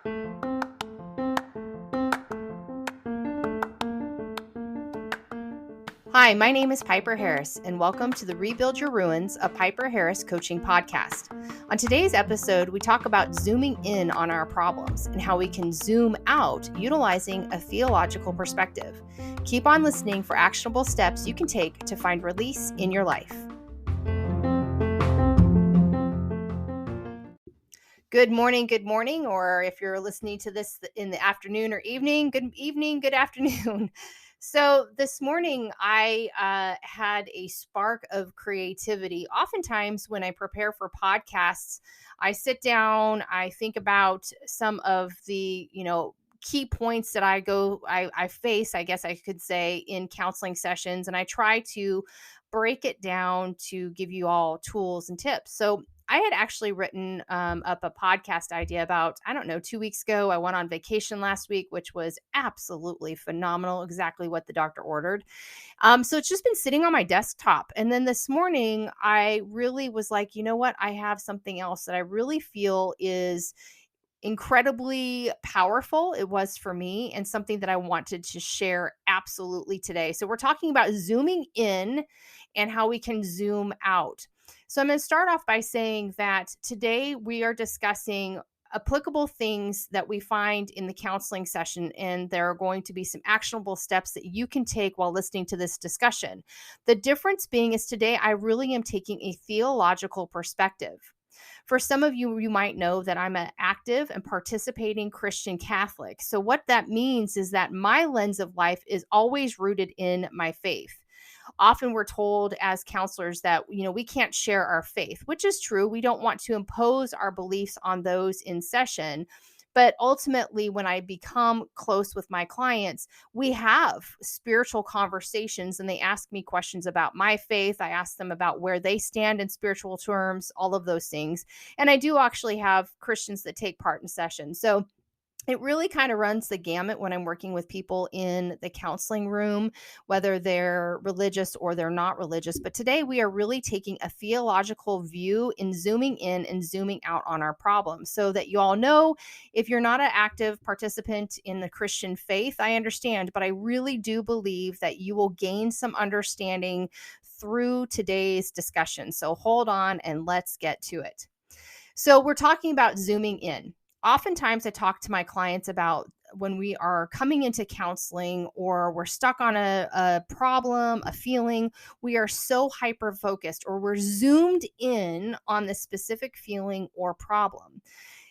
Hi, my name is Piper Harris, and welcome to the Rebuild Your Ruins, a Piper Harris coaching podcast. On today's episode, we talk about zooming in on our problems and how we can zoom out utilizing a theological perspective. Keep on listening for actionable steps you can take to find release in your life. Good morning, or if you're listening to this in the afternoon or evening, good afternoon. So this morning, I had a spark of creativity. Oftentimes when I prepare for podcasts, I sit down, I think about some of the, key points that I face, I guess I could say, in counseling sessions, and I try to break it down to give you all tools and tips. So I had actually written up a podcast idea about, 2 weeks ago. I went on vacation last week, which was absolutely phenomenal, exactly what the doctor ordered. So it's just been sitting on my desktop. And then this morning, I really was like, you know what? I have something else that I really feel is incredibly powerful. It was for me, and something that I wanted to share absolutely today. So we're talking about zooming in and how we can zoom out. So I'm going to start off by saying that today we are discussing applicable things that we find in the counseling session, and there are going to be some actionable steps that you can take while listening to this discussion. The difference being is today I really am taking a theological perspective. For some of you, you might know that I'm an active and participating Christian Catholic. So what that means is that my lens of life is always rooted in my faith. Often we're told as counselors that, we can't share our faith, which is true. We don't want to impose our beliefs on those in session. But ultimately, when I become close with my clients, we have spiritual conversations and they ask me questions about my faith. I ask them about where they stand in spiritual terms, all of those things. And I do actually have Christians that take part in sessions. So it really kind of runs the gamut when I'm working with people in the counseling room, whether they're religious or they're not religious. But today we are really taking a theological view in zooming in and zooming out on our problems, so that you all know, if you're not an active participant in the Christian faith, I understand, but I really do believe that you will gain some understanding through today's discussion. So hold on and let's get to it. So we're talking about zooming in. Oftentimes I talk to my clients about when we are coming into counseling or we're stuck on a problem, a feeling, we are so hyper-focused or we're zoomed in on the specific feeling or problem.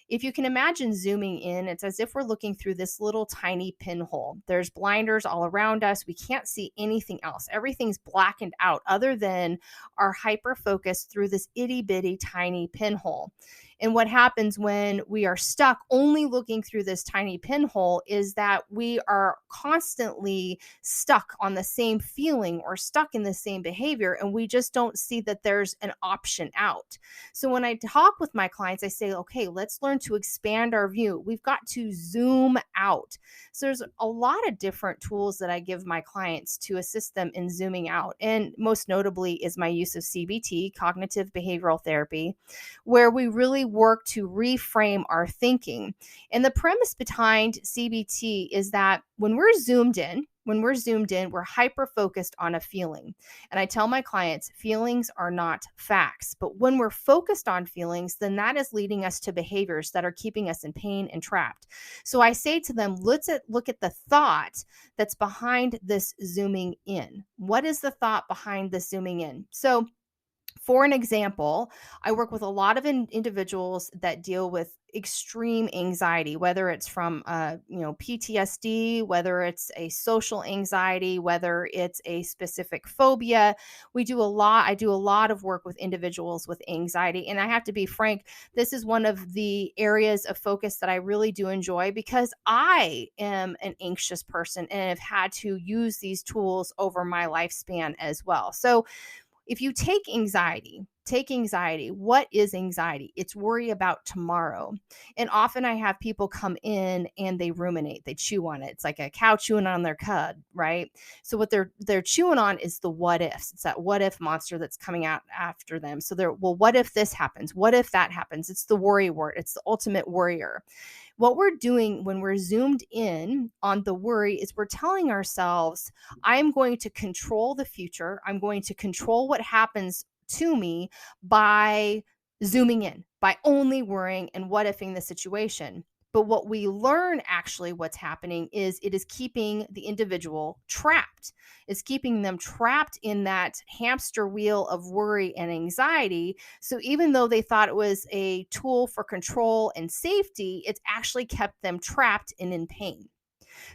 If you can imagine zooming in, it's as if we're looking through this little tiny pinhole. There's blinders all around us. We can't see anything else. Everything's blackened out other than our hyper-focus through this itty-bitty tiny pinhole. And what happens when we are stuck only looking through this tiny pinhole is that we are constantly stuck on the same feeling or stuck in the same behavior, and we just don't see that there's an option out. So when I talk with my clients, I say, okay, let's learn to expand our view. We've got to zoom out. So there's a lot of different tools that I give my clients to assist them in zooming out. And most notably is my use of CBT, cognitive behavioral therapy, where we really work to reframe our thinking. And the premise behind CBT is that when we're zoomed in, we're hyper-focused on a feeling. And I tell my clients, feelings are not facts. But when we're focused on feelings, then that is leading us to behaviors that are keeping us in pain and trapped. So I say to them, let's look at the thought that's behind this zooming in. What is the thought behind this zooming in? So for an example, I work with a lot of individuals that deal with extreme anxiety, whether it's from PTSD, whether it's a social anxiety, whether it's a specific phobia. I do a lot of work with individuals with anxiety. And I have to be frank, this is one of the areas of focus that I really do enjoy, because I am an anxious person and have had to use these tools over my lifespan as well. So if you take anxiety, take anxiety. What is anxiety? It's worry about tomorrow. And often I have people come in and they ruminate, they chew on it. It's like a cow chewing on their cud, right? So what they're chewing on is the what ifs. It's that what if monster that's coming out after them. So they're, well, what if this happens? What if that happens? It's the worry word. It's the ultimate worrier. What we're doing when we're zoomed in on the worry is we're telling ourselves, I'm going to control the future. I'm going to control what happens to me by zooming in, by only worrying and what ifing the situation. But what we learn, actually what's happening is it is keeping the individual trapped. It's keeping them trapped in that hamster wheel of worry and anxiety. So even though they thought it was a tool for control and safety, it's actually kept them trapped and in pain.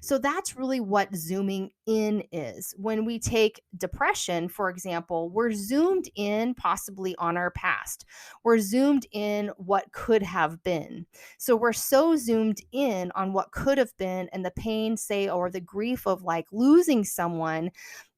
So that's really what zooming in is. When we take depression, for example, we're zoomed in possibly on our past. We're zoomed in what could have been. So we're so zoomed in on what could have been and the pain, say, or the grief of like losing someone,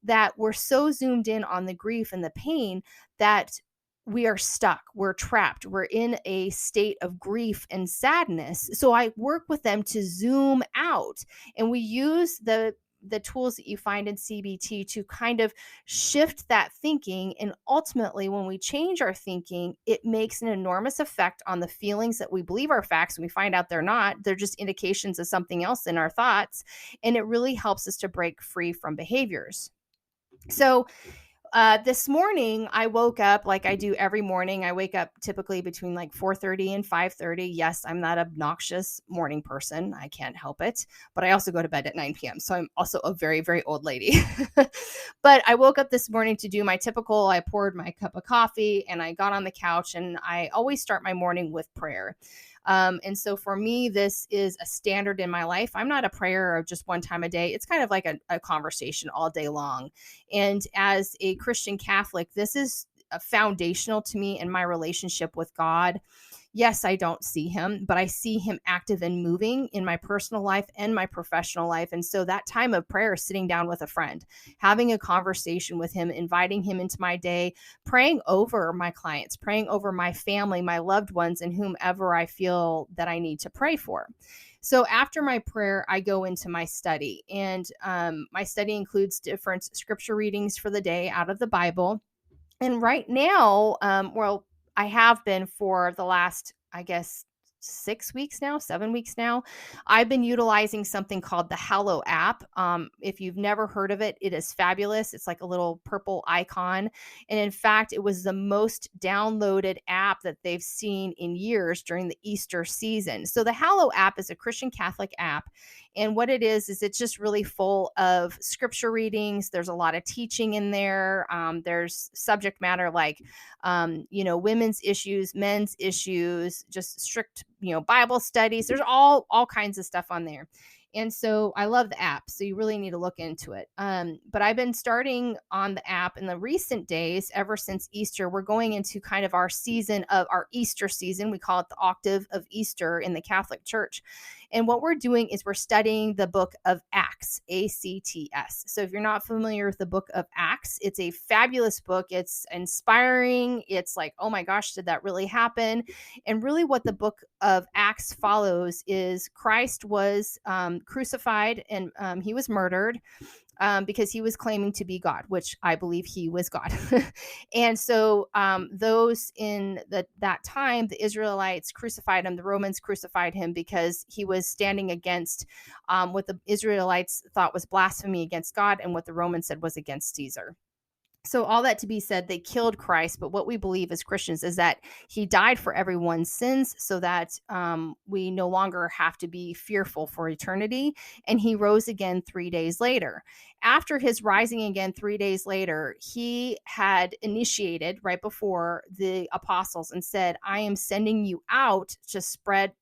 that we're so zoomed in on the grief and the pain that we are stuck, we're trapped, we're in a state of grief and sadness. So I work with them to zoom out, and we use the tools that you find in CBT to kind of shift that thinking. And ultimately, when we change our thinking, it makes an enormous effect on the feelings that we believe are facts. And we find out they're not, they're just indications of something else in our thoughts. And it really helps us to break free from behaviors. So this morning I woke up like I do every morning. I wake up typically between like 4:30 and 5:30. Yes, I'm that obnoxious morning person. I can't help it. But I also go to bed at 9 p.m. So I'm also a very, very old lady. But I woke up this morning to do my typical, I poured my cup of coffee and I got on the couch, and I always start my morning with prayer. And so for me, this is a standard in my life. I'm not a prayer of just one time a day. It's kind of like a conversation all day long. And as a Christian Catholic, this is foundational to me in my relationship with God. Yes, I don't see him, but I see him active and moving in my personal life and my professional life. And so that time of prayer is sitting down with a friend, having a conversation with him, inviting him into my day, praying over my clients, praying over my family, my loved ones, and whomever I feel that I need to pray for. So after my prayer, I go into my study, and my study includes different scripture readings for the day out of the Bible. And right now, I have been for the last, I guess, 6 weeks now, 7 weeks now. I've been utilizing something called the Hallow app. If you've never heard of it, it is fabulous. It's like a little purple icon. And in fact, it was the most downloaded app that they've seen in years during the Easter season. So the Hallow app is a Christian Catholic app. And what it is it's just really full of scripture readings. There's a lot of teaching in there. There's subject matter like, women's issues, men's issues, just strict, Bible studies. There's all kinds of stuff on there. And so I love the app. So you really need to look into it. But I've been starting on the app in the recent days, ever since Easter. We're going into kind of our season of our Easter season. We call it the octave of Easter in the Catholic Church. And what we're doing is we're studying the book of Acts, Acts. So if you're not familiar with the book of Acts, it's a fabulous book. It's inspiring. It's like, oh my gosh, did that really happen? And really what the book of Acts follows is Christ was crucified, and he was murdered. Because he was claiming to be God, which I believe he was God. And so those in that time, the Israelites crucified him. The Romans crucified him because he was standing against what the Israelites thought was blasphemy against God, and what the Romans said was against Caesar. So all that to be said, they killed Christ. But what we believe as Christians is that he died for everyone's sins, so that we no longer have to be fearful for eternity. And he rose again 3 days later. After his rising again 3 days later, he had initiated right before the apostles and said, I am sending you out to spread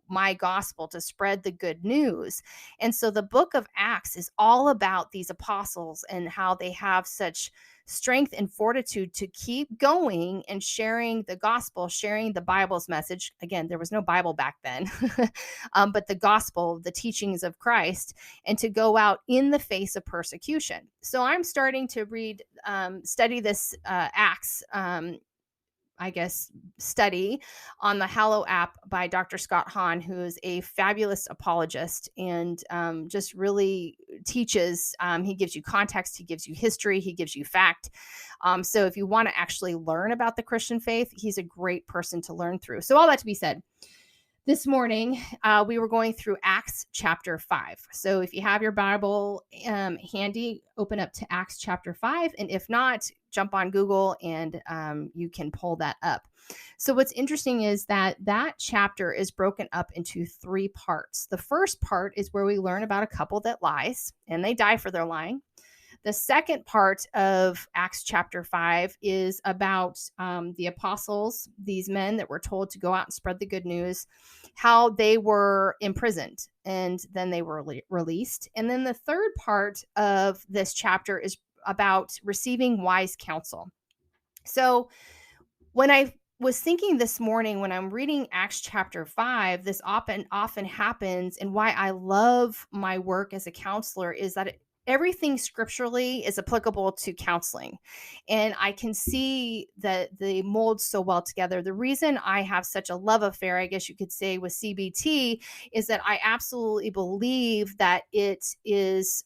my gospel, to spread the good news. And so the book of Acts is all about these apostles and how they have such strength and fortitude to keep going and sharing the gospel, sharing the Bible's message. Again, there was no Bible back then, but the gospel, the teachings of Christ, and to go out in the face of persecution. So I'm starting to study this Acts study on the Hallow app by Dr. Scott Hahn, who is a fabulous apologist and just really teaches. He gives you context, he gives you history, he gives you fact. So if you want to actually learn about the Christian faith, he's a great person to learn through. So all that to be said, this morning, we were going through Acts chapter 5. So if you have your Bible handy, open up to Acts chapter 5. And if not, jump on Google and you can pull that up. So what's interesting is that chapter is broken up into 3 parts. The first part is where we learn about a couple that lies, and they die for their lying. The second part of Acts chapter 5 is about the apostles, these men that were told to go out and spread the good news, how they were imprisoned and then they were released. And then the third part of this chapter is about receiving wise counsel. So when I was thinking this morning, when I'm reading Acts chapter 5, this often happens, and why I love my work as a counselor is that everything scripturally is applicable to counseling. And I can see that they mold so well together. The reason I have such a love affair, I guess you could say, with CBT is that I absolutely believe that it is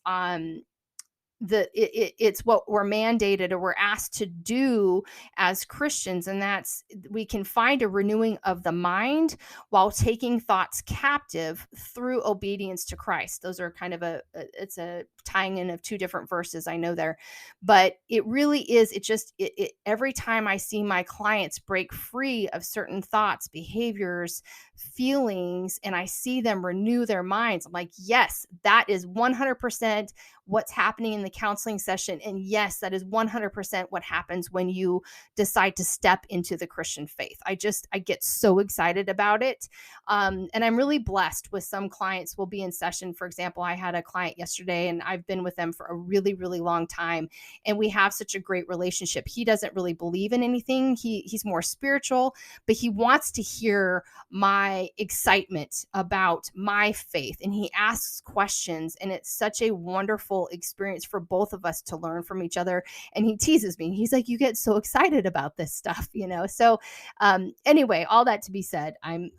it's what we're mandated or we're asked to do as Christians, and that's we can find a renewing of the mind while taking thoughts captive through obedience to Christ. Those are kind of it's a tying in of 2 different verses, I know there, but it really is. Every time I see my clients break free of certain thoughts, behaviors, feelings, and I see them renew their minds, I'm like, yes, that is 100% what's happening in the counseling session. And yes, that is 100% what happens when you decide to step into the Christian faith. I get so excited about it. And I'm really blessed with some clients will be in session. For example, I had a client yesterday and I've been with them for a really, really long time. And we have such a great relationship. He doesn't really believe in anything. He's more spiritual, but he wants to hear my excitement about my faith. And he asks questions, and it's such a wonderful experience for both of us to learn from each other. And he teases me. He's like, you get so excited about this stuff, So anyway, all that to be said, I'm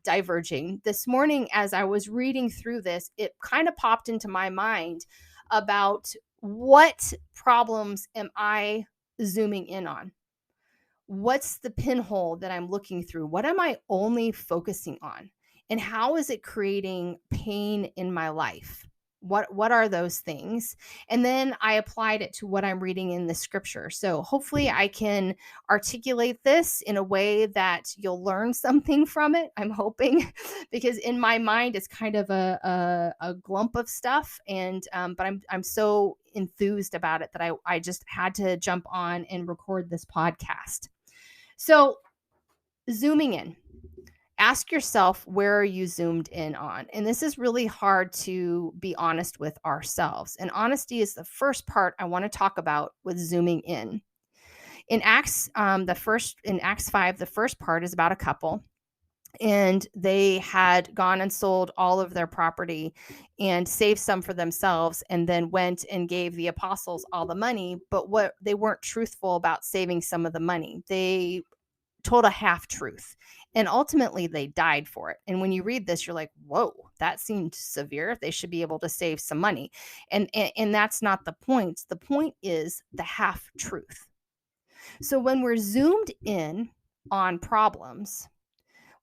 diverging. This morning, as I was reading through this, it kind of popped into my mind about what problems am I zooming in on? What's the pinhole that I'm looking through? What am I only focusing on? And how is it creating pain in my life? What are those things? And then I applied it to what I'm reading in the scripture. So hopefully I can articulate this in a way that you'll learn something from it. I'm hoping, because in my mind it's kind of a glump of stuff. And but I'm so enthused about it that I just had to jump on and record this podcast. So zooming in. Ask yourself, where are you zoomed in on? And this is really hard to be honest with ourselves. And honesty is the first part I want to talk about with zooming in. In Acts 5, the first part is about a couple. And they had gone and sold all of their property and saved some for themselves, and then went and gave the apostles all the money. But they weren't truthful about saving some of the money. They told a half truth, and ultimately they died for it. And when you read this, you're like, whoa, that seemed severe. They should be able to save some money. And that's not the point. The point is the half truth. So when we're zoomed in on problems,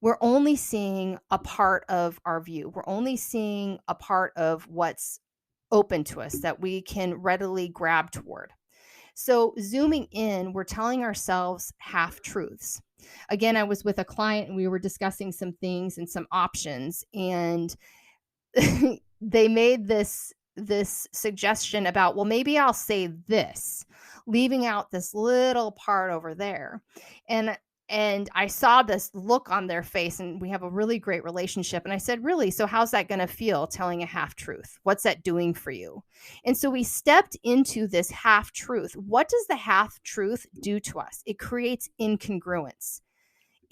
we're only seeing a part of our view. We're only seeing a part of what's open to us that we can readily grab toward. So zooming in, we're telling ourselves half truths. Again, I was with a client and we were discussing some things and some options, and they made this suggestion about, well, maybe I'll say this, leaving out this little part over there. And I saw this look on their face, and we have a really great relationship. And I said, really? So how's that going to feel, telling a half truth? What's that doing for you? And so we stepped into this half truth. What does the half truth do to us? It creates incongruence.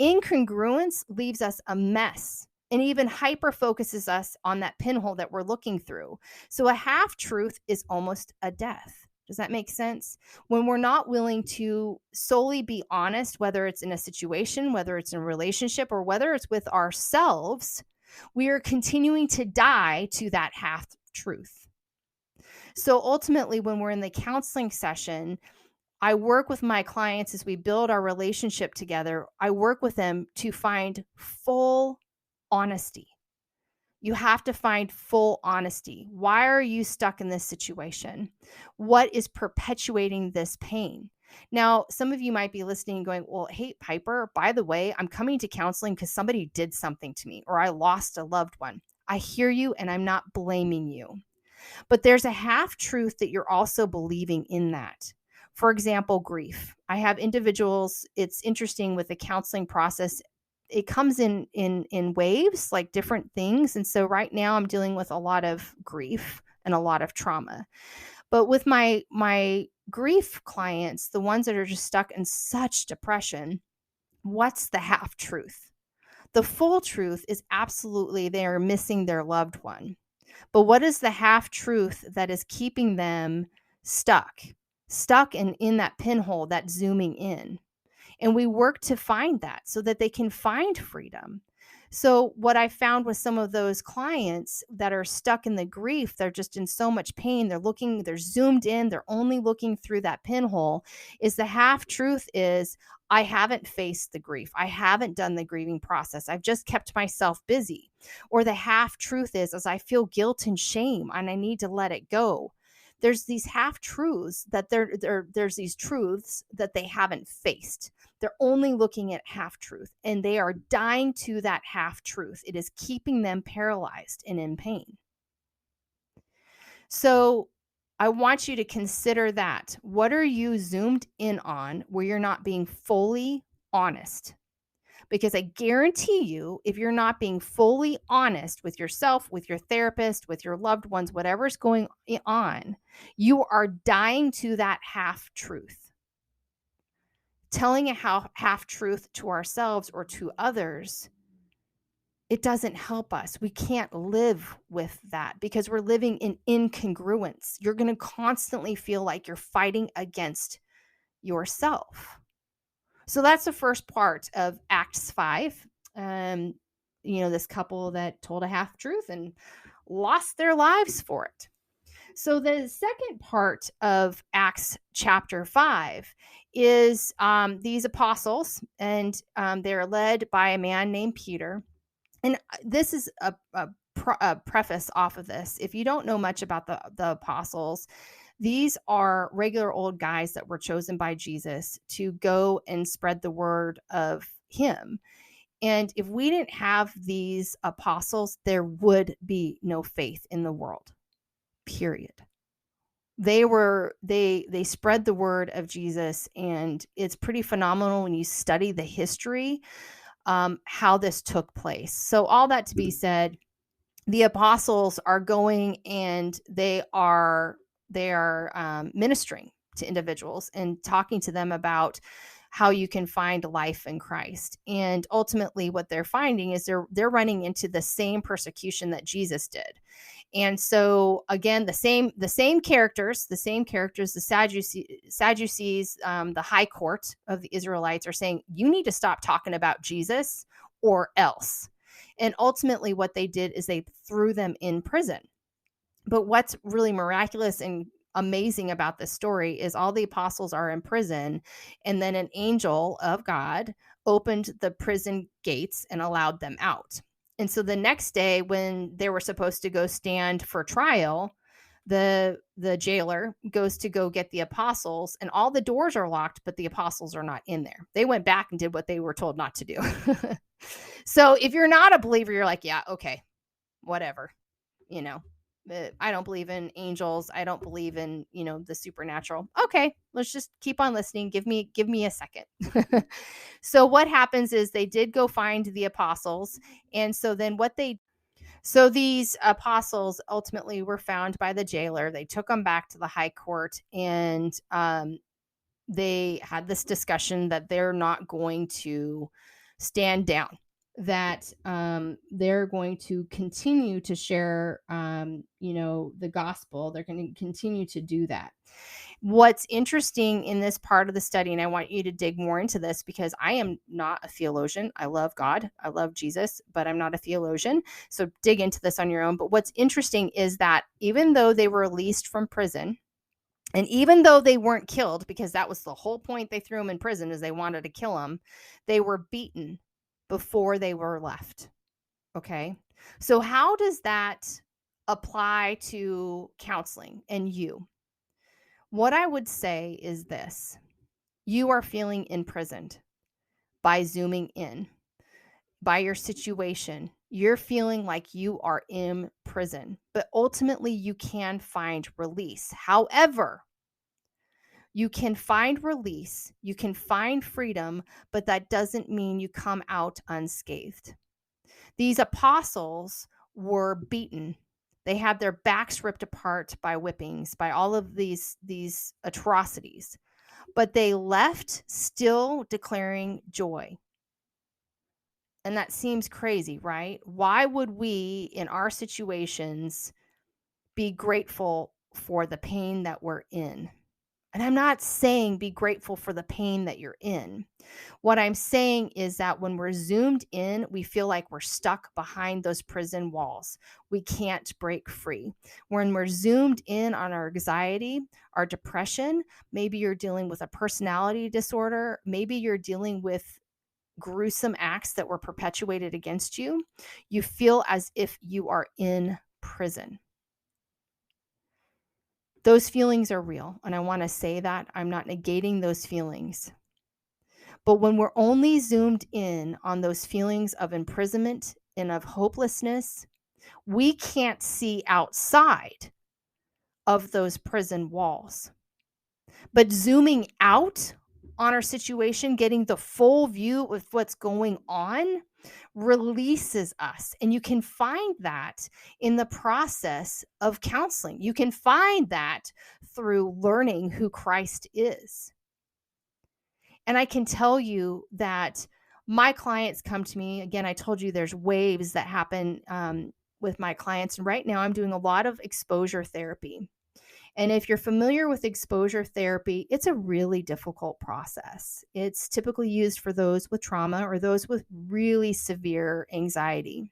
Incongruence leaves us a mess and even hyper focuses us on that pinhole that we're looking through. So a half truth is almost a death. Does that make sense? When we're not willing to solely be honest, whether it's in a situation, whether it's in a relationship, or whether it's with ourselves, we are continuing to die to that half truth. So ultimately, when we're in the counseling session, I work with my clients as we build our relationship together. I work with them to find full honesty. You have to find full honesty. Why are you stuck in this situation? What is perpetuating this pain? Now, some of you might be listening and going, well, hey, Piper, by the way, I'm coming to counseling because somebody did something to me or I lost a loved one. I hear you and I'm not blaming you. But there's a half truth that you're also believing in that. For example, grief. I have individuals, it's interesting with the counseling process, it comes in waves, like different things. And so right now I'm dealing with a lot of grief and a lot of trauma. But with my grief clients, the ones that are just stuck in such depression, what's the half truth? The full truth is absolutely they are missing their loved one. But what is the half truth that is keeping them stuck in that pinhole, that zooming in? And we work to find that so that they can find freedom. So what I found with some of those clients that are stuck in the grief, they're just in so much pain, they're zoomed in, they're only looking through that pinhole, is the half truth is, I haven't faced the grief. I haven't done the grieving process. I've just kept myself busy. Or the half truth is I feel guilt and shame and I need to let it go. There's these half truths that there's these truths that they haven't faced. They're only looking at half truth and they are dying to that half truth. It is keeping them paralyzed and in pain. So I want you to consider that. What are you zoomed in on where you're not being fully honest? Because I guarantee you, if you're not being fully honest with yourself, with your therapist, with your loved ones, whatever's going on, you are dying to that half truth. Telling a half truth to ourselves or to others, it doesn't help us. We can't live with that because we're living in incongruence. You're going to constantly feel like you're fighting against yourself. So that's the first part of Acts 5. This couple that told a half truth and lost their lives for it. So the second part of Acts chapter 5 is these apostles, and they're led by a man named Peter. And this is a preface off of this. If you don't know much about the apostles, these are regular old guys that were chosen by Jesus to go and spread the word of him. And if we didn't have these apostles, there would be no faith in the world, period. They spread the word of Jesus, and it's pretty phenomenal when you study the history, how this took place. So all that to be said, the apostles are going and they are ministering to individuals and talking to them about how you can find life in Christ. And ultimately what they're finding is they're running into the same persecution that Jesus did. And so again, the same characters, the Sadducees, the high court of the Israelites are saying, you need to stop talking about Jesus or else. And ultimately what they did is they threw them in prison. But what's really miraculous and amazing about this story is all the apostles are in prison, and then an angel of God opened the prison gates and allowed them out. And so the next day when they were supposed to go stand for trial, the jailer goes to go get the apostles, and all the doors are locked, but the apostles are not in there. They went back and did what they were told not to do. So if you're not a believer, you're like, yeah, okay, whatever, I don't believe in angels. I don't believe in, the supernatural. Okay, let's just keep on listening. Give me a second. So what happens is they did go find the apostles. And so then so these apostles ultimately were found by the jailer. They took them back to the high court, and they had this discussion that they're not going to stand down, that they're going to continue to share, the gospel. They're going to continue to do that. What's interesting in this part of the study, and I want you to dig more into this because I am not a theologian. I love God, I love Jesus, but I'm not a theologian. So dig into this on your own. But what's interesting is that even though they were released from prison, and even though they weren't killed, because that was the whole point they threw them in prison, is they wanted to kill them, they were beaten before they were left. Okay. So how does that apply to counseling and you? What I would say is this: you are feeling imprisoned by zooming in, by your situation. You're feeling like you are in prison, but ultimately you can find release. However, you can find release, you can find freedom, but that doesn't mean you come out unscathed. These apostles were beaten. They had their backs ripped apart by whippings, by all of these atrocities, but they left still declaring joy. And that seems crazy, right? Why would we, in our situations, be grateful for the pain that we're in? And I'm not saying be grateful for the pain that you're in. What I'm saying is that when we're zoomed in, we feel like we're stuck behind those prison walls. We can't break free. When we're zoomed in on our anxiety, our depression, maybe you're dealing with a personality disorder, maybe you're dealing with gruesome acts that were perpetuated against you, you feel as if you are in prison. Those feelings are real. And I want to say that I'm not negating those feelings. But when we're only zoomed in on those feelings of imprisonment and of hopelessness, we can't see outside of those prison walls. But zooming out on our situation, getting the full view of what's going on, releases us. And you can find that in the process of counseling. You can find that through learning who Christ is. And I can tell you that my clients come to me. Again, I told you there's waves that happen with my clients. And right now I'm doing a lot of exposure therapy. And if you're familiar with exposure therapy, it's a really difficult process. It's typically used for those with trauma or those with really severe anxiety.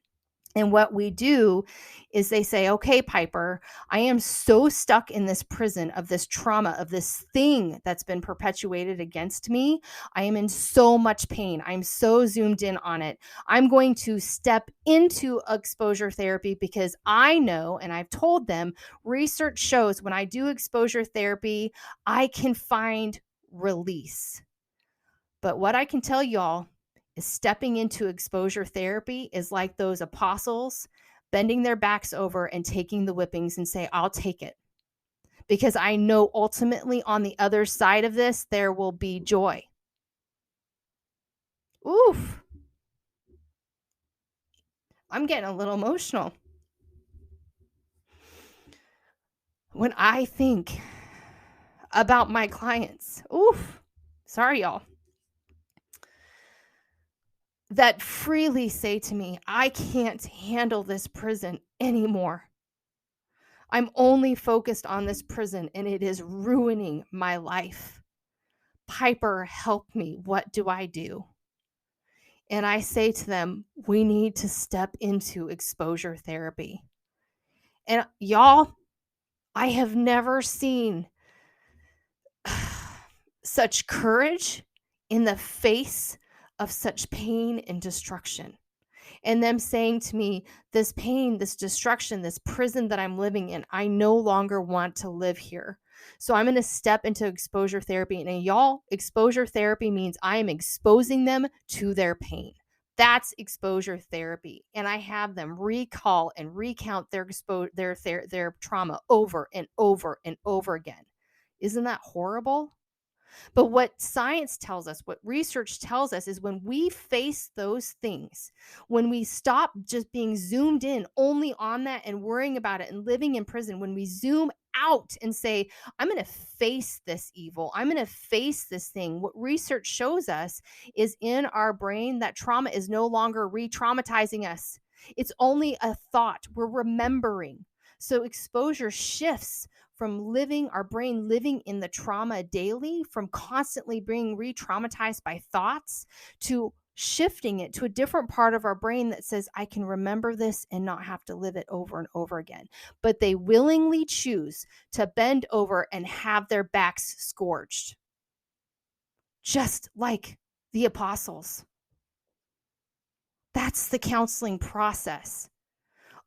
And what we do is they say, okay, Piper, I am so stuck in this prison of this trauma, of this thing that's been perpetuated against me. I am in so much pain. I'm so zoomed in on it. I'm going to step into exposure therapy because I know, and I've told them, research shows when I do exposure therapy, I can find release. But what I can tell y'all is stepping into exposure therapy is like those apostles bending their backs over and taking the whippings and say, I'll take it. Because I know ultimately on the other side of this, there will be joy. Oof. I'm getting a little emotional. When I think about my clients, sorry, y'all, that freely say to me, I can't handle this prison anymore. I'm only focused on this prison and it is ruining my life. Piper, help me. What do I do? And I say to them, we need to step into exposure therapy. And y'all, I have never seen such courage in the face of such pain and destruction. And them saying to me, this pain, this destruction, this prison that I'm living in, I no longer want to live here. So I'm going to step into exposure therapy. And y'all, exposure therapy means I am exposing them to their pain. That's exposure therapy. And I have them recall and recount their trauma over and over and over again. Isn't that horrible? But what science tells us, what research tells us, is when we face those things, when we stop just being zoomed in only on that and worrying about it and living in prison, when we zoom out and say, I'm going to face this evil, I'm going to face this thing, what research shows us is in our brain that trauma is no longer re-traumatizing us. It's only a thought. We're remembering. So exposure shifts from our brain living in the trauma daily, from constantly being re-traumatized by thoughts, to shifting it to a different part of our brain that says, I can remember this and not have to live it over and over again. But they willingly choose to bend over and have their backs scorched, just like the apostles. That's the counseling process.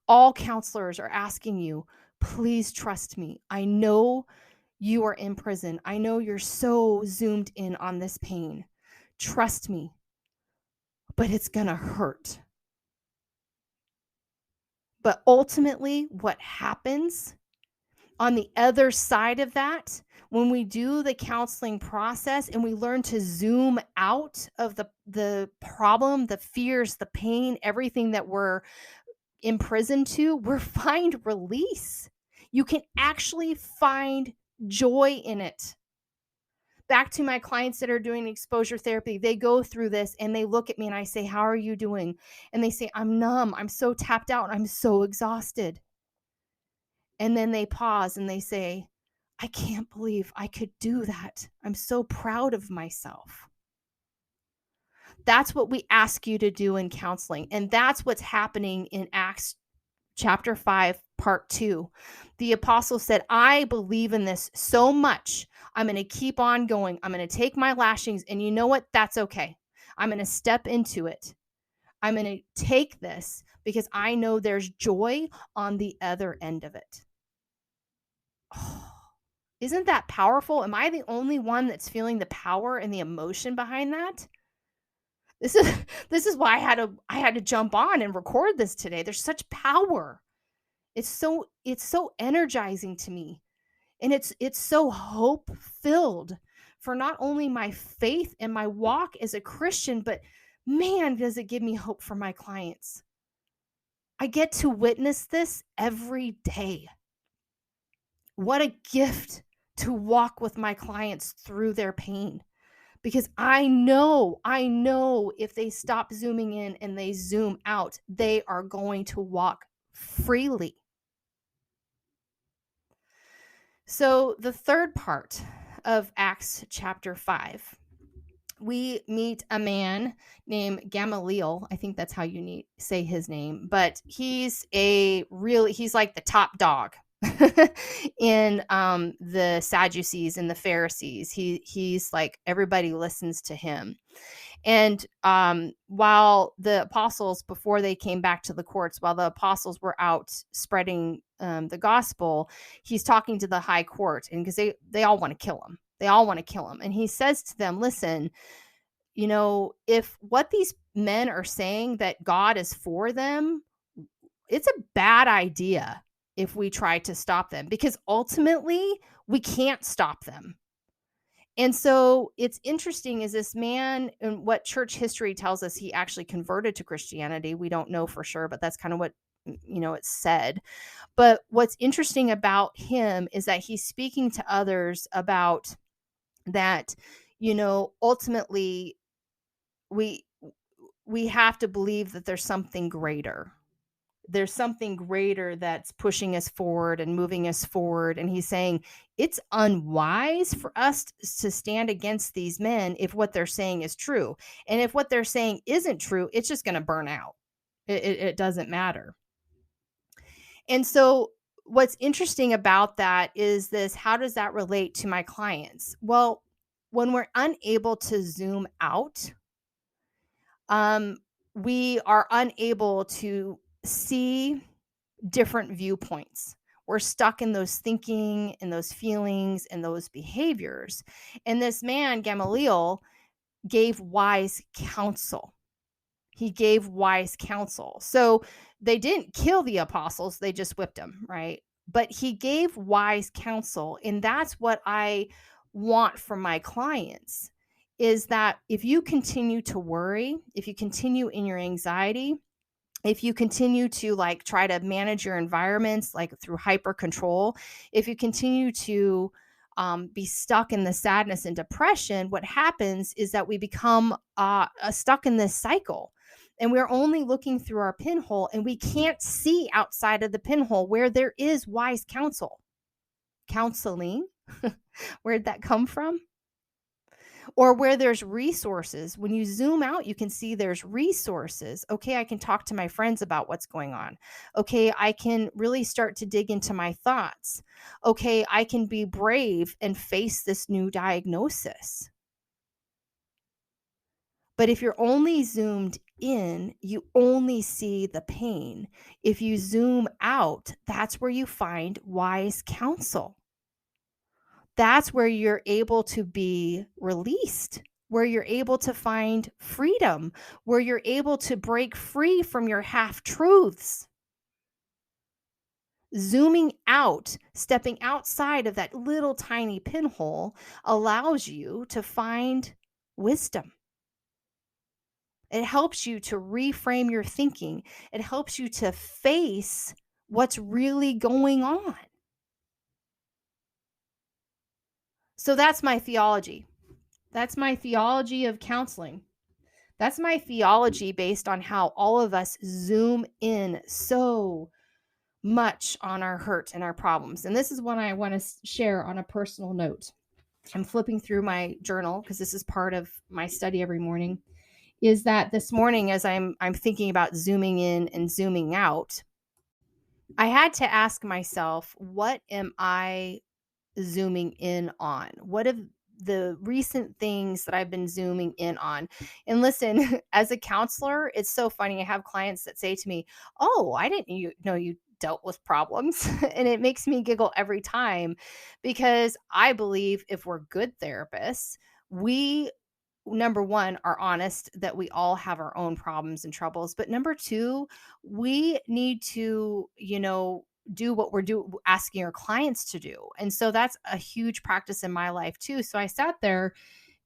All counselors are asking you, please trust me. I know you are in prison. I know you're so zoomed in on this pain. Trust me, but it's going to hurt. But ultimately, what happens on the other side of that, when we do the counseling process and we learn to zoom out of the problem, the fears, the pain, everything that we're imprisoned to, we find release. You can actually find joy in it. Back to my clients that are doing exposure therapy, they go through this and they look at me and I say, how are you doing? And they say, I'm numb. I'm so tapped out. I'm so exhausted. And then they pause and they say, I can't believe I could do that. I'm so proud of myself. That's what we ask you to do in counseling. And that's what's happening in Acts chapter 5, part 2. The apostle said, I believe in this so much. I'm going to keep on going. I'm going to take my lashings. And you know what? That's okay. I'm going to step into it. I'm going to take this because I know there's joy on the other end of it. Oh, isn't that powerful? Am I the only one that's feeling the power and the emotion behind that? This is why I had to jump on and record this today. There's such power. It's so energizing to me. And it's so hope filled for not only my faith and my walk as a Christian, but man, does it give me hope for my clients. I get to witness this every day. What a gift to walk with my clients through their pain. Because I know if they stop zooming in and they zoom out, they are going to walk freely. So the third part of Acts chapter 5, we meet a man named Gamaliel. I think that's how you say his name, but he's like the top dog in the Sadducees and the Pharisees. He's like, everybody listens to him. And while the apostles, before they came back to the courts, while the apostles were out spreading the gospel, he's talking to the high court, and because they all want to kill him. They all want to kill him. And he says to them, listen, if what these men are saying that God is for them, it's a bad idea if we try to stop them, because ultimately we can't stop them. And so it's interesting is this man, and what church history tells us, he actually converted to Christianity. We don't know for sure, but that's kind of what, it's said. But what's interesting about him is that he's speaking to others about that, ultimately we have to believe that there's something greater. There's something greater that's pushing us forward and moving us forward. And he's saying it's unwise for us to stand against these men if what they're saying is true. And if what they're saying isn't true, it's just going to burn out. It doesn't matter. And so what's interesting about that is this: how does that relate to my clients? Well, when we're unable to zoom out, we are unable to see different viewpoints. We're stuck in those thinking and those feelings and those behaviors. And this man, Gamaliel, gave wise counsel. He gave wise counsel. So they didn't kill the apostles, they just whipped them, right? But he gave wise counsel. And that's what I want from my clients, is that if you continue to worry, if you continue in your anxiety, if you continue to try to manage your environments through hyper control, if you continue to be stuck in the sadness and depression, what happens is that we become stuck in this cycle, and we're only looking through our pinhole, and we can't see outside of the pinhole where there is wise counsel. counseling. Where'd that come from? Or where there's resources. When you zoom out, you can see there's resources. Okay, I can talk to my friends about what's going on. Okay, I can really start to dig into my thoughts. Okay, I can be brave and face this new diagnosis. But if you're only zoomed in, you only see the pain. If you zoom out, that's where you find wise counsel. That's where you're able to be released, where you're able to find freedom, where you're able to break free from your half truths. Zooming out, stepping outside of that little tiny pinhole allows you to find wisdom. It helps you to reframe your thinking. It helps you to face what's really going on. So that's my theology. That's my theology of counseling. That's my theology based on how all of us zoom in so much on our hurt and our problems. And this is what I want to share on a personal note. I'm flipping through my journal because this is part of my study every morning. Is that this morning, as I'm thinking about zooming in and zooming out, I had to ask myself, what am I zooming in on? What have the recent things that I've been zooming in on? And listen, as a counselor, it's so funny. I have clients that say to me, "Oh, I didn't know you dealt with problems." And it makes me giggle every time, because I believe if we're good therapists, we, number one, are honest that we all have our own problems and troubles. But number two, we need to, do what we're asking our clients to do. And so that's a huge practice in my life too. So I sat there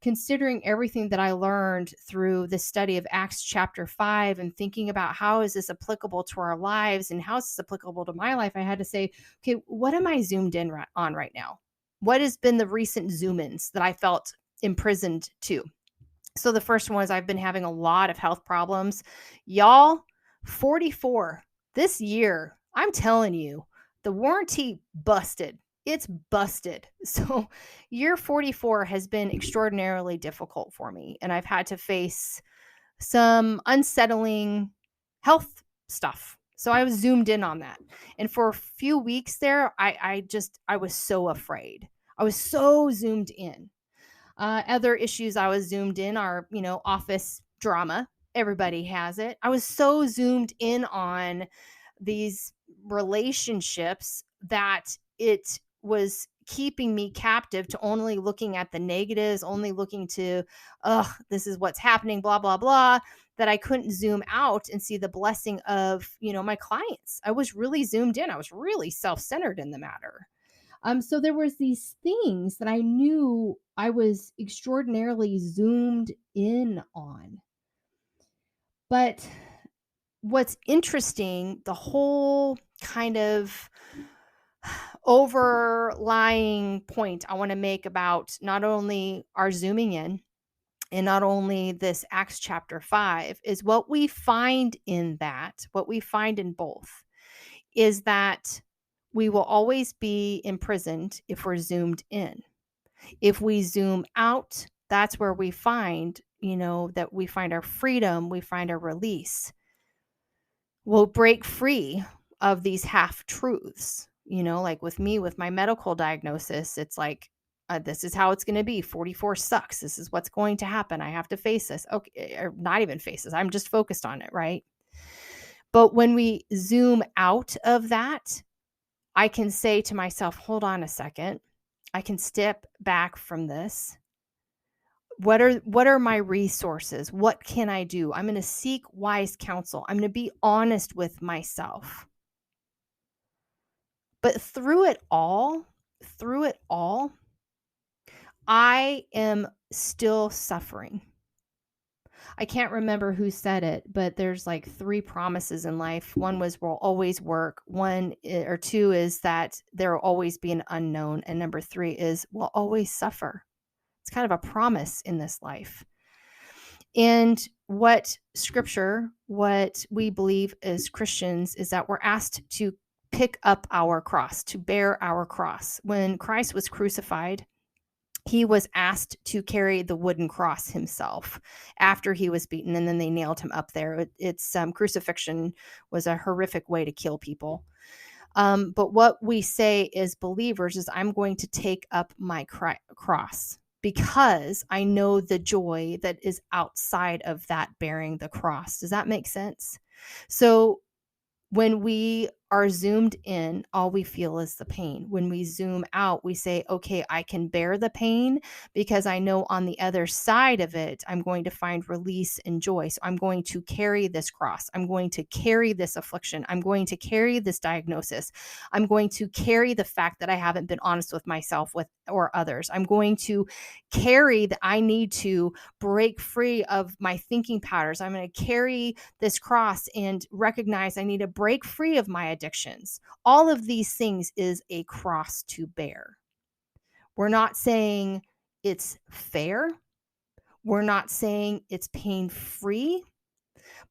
considering everything that I learned through the study of Acts chapter 5 and thinking about how is this applicable to our lives and how is this applicable to my life. I had to say, okay, what am I zoomed in on right now? What has been the recent zoom ins that I felt imprisoned to? So the first one is I've been having a lot of health problems. Y'all, 44 this year, I'm telling you, the warranty busted. It's busted. So year 44 has been extraordinarily difficult for me. And I've had to face some unsettling health stuff. So I was zoomed in on that. And for a few weeks there, I was so afraid. I was so zoomed in. Other issues I was zoomed in are, office drama. Everybody has it. I was so zoomed in on these relationships that it was keeping me captive to only looking at the negatives, only looking to, this is what's happening, blah, blah, blah, that I couldn't zoom out and see the blessing of, my clients. I was really zoomed in. I was really self-centered in the matter. So there was these things that I knew I was extraordinarily zoomed in on. But what's interesting, the whole kind of overlying point I want to make about not only our zooming in and not only this Acts chapter 5 is what we find in that, what we find in both is that we will always be imprisoned if we're zoomed in. If we zoom out, that's where we find, that we find our freedom, we find our release. We'll break free of these half truths, like with me, with my medical diagnosis, it's like, this is how it's going to be. 44 sucks. This is what's going to happen. I have to face this. Okay, or not even face this. I'm just focused on it, right? But when we zoom out of that, I can say to myself, hold on a second. I can step back from this. What are my resources? What can I do? I'm going to seek wise counsel. I'm going to be honest with myself. But through it all, I am still suffering. I can't remember who said it, but there's like 3 promises in life. One was we'll always work. 1 or 2 is that there will always be an unknown. And number 3 is we'll always suffer. It's kind of a promise in this life. And what we believe as Christians is that we're asked to pick up our cross, to bear our cross. When Christ was crucified, he was asked to carry the wooden cross himself after he was beaten, and then they nailed him up there. It's crucifixion was a horrific way to kill people. But what we say as believers is, I'm going to take up my cross because I know the joy that is outside of that bearing the cross. Does that make sense? So when we are zoomed in, all we feel is the pain. When we zoom out, we say, okay, I can bear the pain because I know on the other side of it, I'm going to find release and joy. So I'm going to carry this cross. I'm going to carry this affliction. I'm going to carry this diagnosis. I'm going to carry the fact that I haven't been honest with myself or others. I'm going to carry that I need to break free of my thinking patterns. I'm going to carry this cross and recognize I need to break free of my addictions. All of these things is a cross to bear. We're not saying it's fair. We're not saying it's pain-free,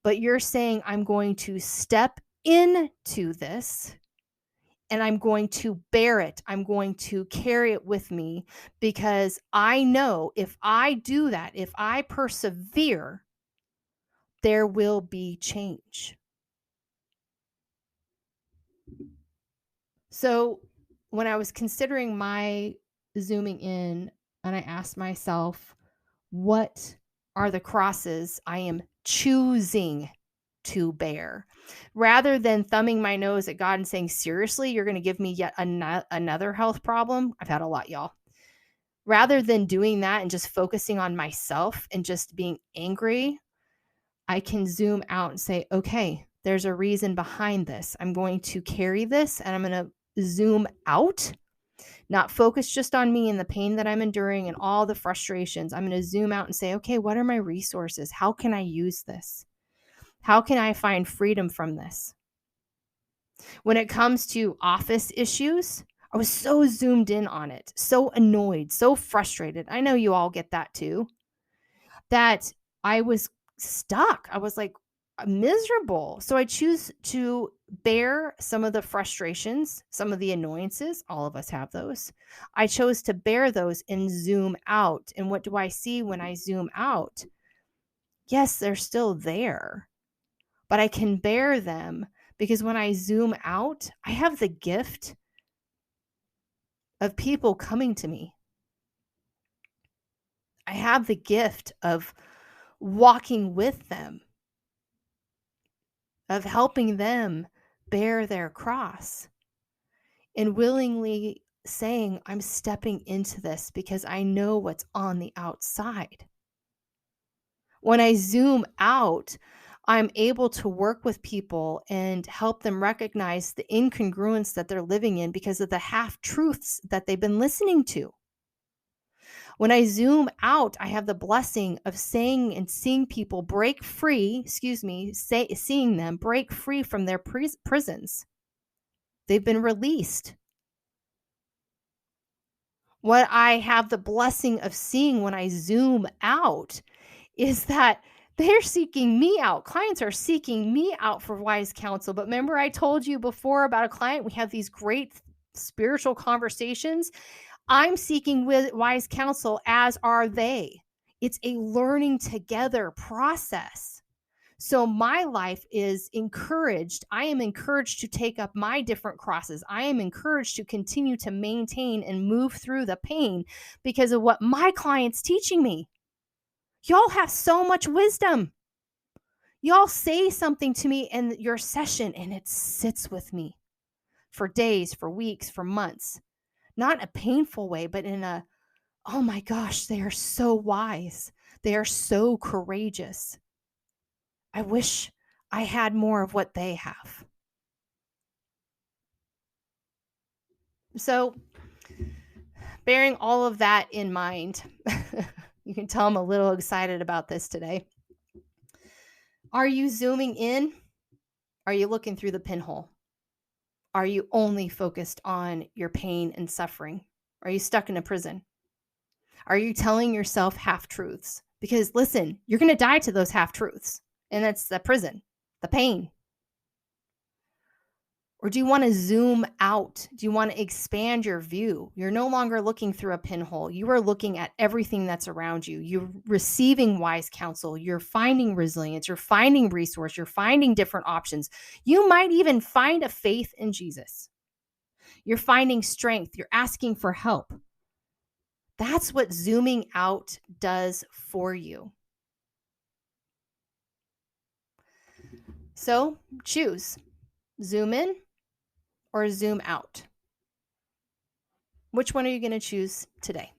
but you're saying I'm going to step into this and I'm going to bear it. I'm going to carry it with me because I know if I do that, if I persevere, there will be change. So when I was considering my zooming in, and I asked myself, what are the crosses I am choosing to bear? Rather than thumbing my nose at God and saying, seriously, you're going to give me yet another health problem? I've had a lot, y'all. Rather than doing that and just focusing on myself and just being angry, I can zoom out and say, okay, there's a reason behind this. I'm going to carry this and I'm going to zoom out, not focus just on me and the pain that I'm enduring and all the frustrations. I'm going to zoom out and say, okay, what are my resources? How can I use this? How can I find freedom from this? When it comes to office issues, I was so zoomed in on it, so annoyed, so frustrated. I know you all get that too, that I was stuck. I was like miserable. So I choose to bear some of the frustrations, some of the annoyances. All of us have those. I chose to bear those and zoom out. And what do I see when I zoom out? Yes, they're still there, but I can bear them because when I zoom out, I have the gift of people coming to me. I have the gift of walking with them, of helping them bear their cross, and willingly saying, I'm stepping into this because I know what's on the outside. When I zoom out, I'm able to work with people and help them recognize the incongruence that they're living in because of the half-truths that they've been listening to. When I zoom out, I have the blessing of saying and seeing people break free, seeing them break free from their prisons. They've been released. What I have the blessing of seeing when I zoom out is that they're seeking me out. Clients are seeking me out for wise counsel. But remember, I told you before about a client, we have these great spiritual conversations. I'm seeking wise counsel, as are they. It's a learning together process. So my life is encouraged. I am encouraged to take up my different crosses. I am encouraged to continue to maintain and move through the pain because of what my client's teaching me. Y'all have so much wisdom. Y'all say something to me in your session and it sits with me for days, for weeks, for months. Not a painful way, but in a, oh my gosh, they are so wise. They are so courageous. I wish I had more of what they have. So, bearing all of that in mind, you can tell I'm a little excited about this today. Are you zooming in? Are you looking through the pinhole? Are you only focused on your pain and suffering? Are you stuck in a prison? Are you telling yourself half-truths? Because listen, you're going to die to those half-truths. And that's the prison, the pain. Or do you want to zoom out? Do you want to expand your view? You're no longer looking through a pinhole. You are looking at everything that's around you. You're receiving wise counsel. You're finding resilience. You're finding resource. You're finding different options. You might even find a faith in Jesus. You're finding strength. You're asking for help. That's what zooming out does for you. So choose zoom in or zoom out. Which one are you going to choose today?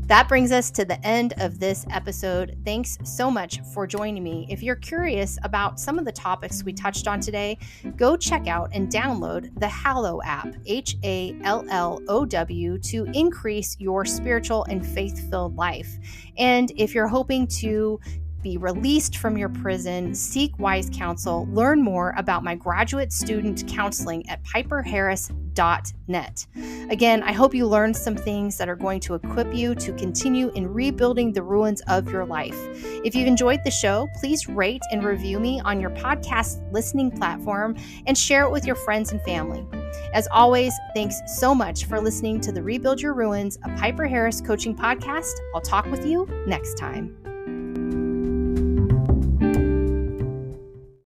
That brings us to the end of this episode. Thanks so much for joining me. If you're curious about some of the topics we touched on today, go check out and download the Hallow app, HALLOW, to increase your spiritual and faith-filled life. And if you're hoping to be released from your prison, seek wise counsel, learn more about my graduate student counseling at piperharris.net. Again, I hope you learned some things that are going to equip you to continue in rebuilding the ruins of your life. If you've enjoyed the show, please rate and review me on your podcast listening platform and share it with your friends and family. As always, thanks so much for listening to the Rebuild Your Ruins, a Piper Harris coaching podcast. I'll talk with you next time.